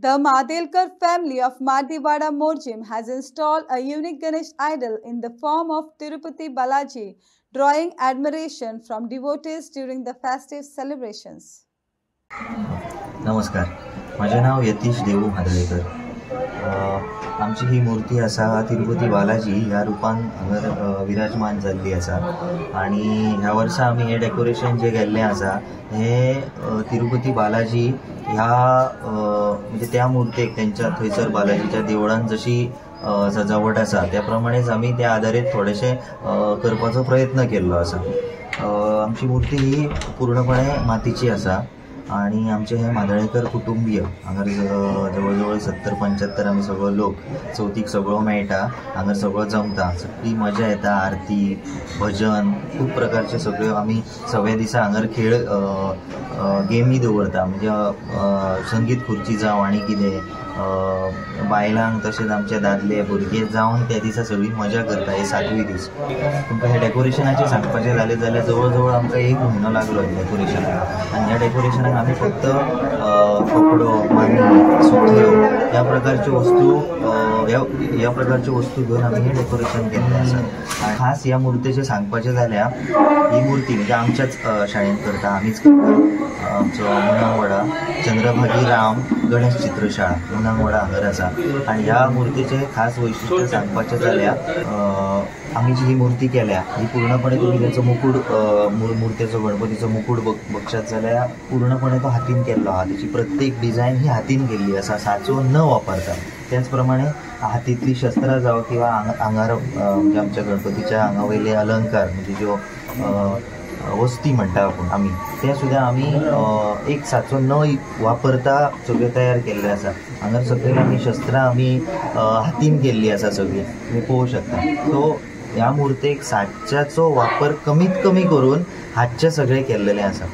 The Madelkar family of Madivada Morjim has installed a unique Ganesh idol in the form of Tirupati Balaji, drawing admiration from devotees during the festive celebrations. नमस्कार, माझे नाव यतीश देवू मादळेकर. आमची ही मूर्ती असा तिरुपती बालाजी ह्या रूपान हांगर विराजमान जाल्ली आसा आणि ह्या वर्सा आमी हे डेकोरेशन जे केल्लें आसा हे तिरुपती बालाजी ह्या म्हणजे त्या मूर्तेक त्यांच्या थंयसर बालाजीच्या देवळान जशी सजावट आसा त्या प्रमाणेच आमी त्या आदारीत थोडेशे करपाचो प्रयत्न केल्लो आसा. आमची मूर्ती ही पूर्णपणे मातीची आसा आणि आमचे हे मादळेकर कुटुंबीय हांगर जवळ 70-75 आमी सगळो लोक चवथीक सगळो मेळटा, हांगर सगळो जमता, सगळी मजा येता, आरती भजन खूप प्रकारचे सगळे आमी सगळे दिसा हांगर खेळ गेमी दवरता, म्हणजे संगीत खुर्ची जावं आनी कितें बायलांक तशेंच आमचे दादले भुरगे जावन त्या दिसा सगळी मजा करता हे 7वी दीस. तुमकां हे डेकोरेशनाचें सांगपाचें जालें जाल्यार जवळ आमकां 1 म्हयनो लागलो डेकोरेशनाक आनी ह्या डेकोरेशनाक आमी फक्त कपडो, माती, सुतयो ह्या प्रकारच्यो वस्तू घेवन आमी हे डेकोरेशन केल्लें आसा. खास ह्या मुर्तेचें सांगपाचें जाल्यार ही मुर्ती म्हणजे आमच्याच शाळेंत करता, आमीच करता. आमचो मुनांगवाडा चंद्रभागी राम गणेश चित्रशाळा मुनांगवाडा हांगर आसा आणि ह्या मुर्तीचें खास वैशिष्ट्य सांगपाचें जाल्यार आमी जी ही मूर्ती केल्या ही पूर्णपणे तुम्ही त्याचो मुकुट मुर्तेचो गणपतीचो मुकुट बघशात जाल्यार पूर्णपणे तो हातीन केल्लो आहा. त्याची प्रत्येक डिझायन ही हातीन केल्ली आसा, साचो न वापरता. त्याच प्रमाणे हातींतली शस्त्रां जावं किंवा आंगार म्हणजे आमच्या गणपतीच्या आंगावयले अलंकार म्हणजे ज्यो वस्ती म्हणटा आपूण आमी ते सुद्दां आमी एक साचो न वापरता सगळे तयार केल्ले आसा. हांगर सगळे आमी शस्त्रां आमी हातीन केल्ली आसा सगळी, तुम्ही पळोवं शकता. सो ह्या मुर्तेक साच्याचो वापर कमीत कमी करून हातचे सगळे केल्लेले आसा.